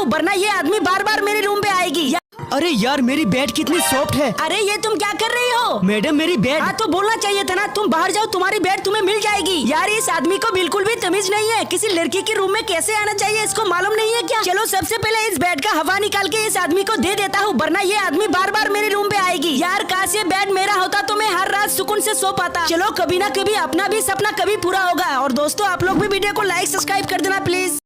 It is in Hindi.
हूँ, वरना ये आदमी बार बार मेरे रूम पे आएगी। अरे यार मेरी बेड कितनी सॉफ्ट है। अरे ये तुम क्या कर रही हो? मैडम मेरी बेड। हाँ तो बोलना चाहिए था ना, तुम बाहर जाओ, तुम्हारी बेड तुम्हें मिल जाएगी। यार इस आदमी को बिल्कुल भी तमीज नहीं है, किसी लड़की के रूम में कैसे आना चाहिए इसको मालूम नहीं है क्या? चलो सबसे पहले इस बेड का हवा निकाल के इस आदमी को दे देता हूँ, वरना ये आदमी बार बार मेरे रूम पे आएगी। यार काश ये बेड मेरा होता तो मैं हर रात सुकून से सो पाता। चलो कभी ना कभी अपना भी सपना कभी पूरा होगा। और दोस्तों आप लोग भी वीडियो को लाइक सब्सक्राइब कर देना प्लीज।